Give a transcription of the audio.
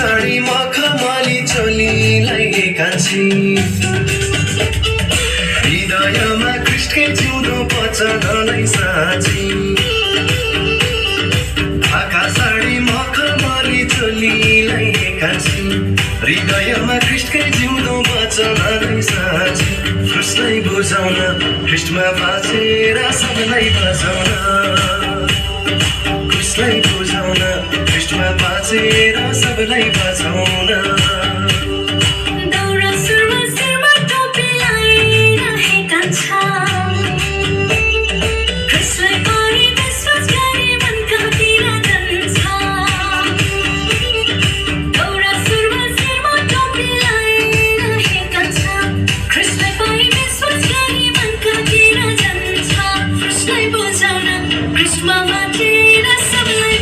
साडी मखमली चोलीलाई एकान्छी हृदयमा कृष्णकै जिउँदो वचनलाई साँची ढाका साडी मखमली चोलीलाई एकान्छी हृदयमा कृष्णकै जिउँदो वचनलाई साँची क्रुसलाई बुझाउन ख्रिस्टमा बाँचेर सबैलाई बजाउन क्रुसलाई बुझाउन ख्रिस्टमा बाँचेर सबैलाई बजाउन दौरा सुरुमा शिरमा टोपी लगाइरहेका छन् ख्रिस्टलाई पारी विश्वास गरी मन कहाँतिर जान्छ दौरा सुरुमा शिरमा टोपी लगाइरहेका छन् ख्रिस्टलाई पारी विश्वास गरी मन कहाँतिर जान्छ ख्रिस्टलाई बुझाउन ख्रिस्टमा बाँचेर सबैलाई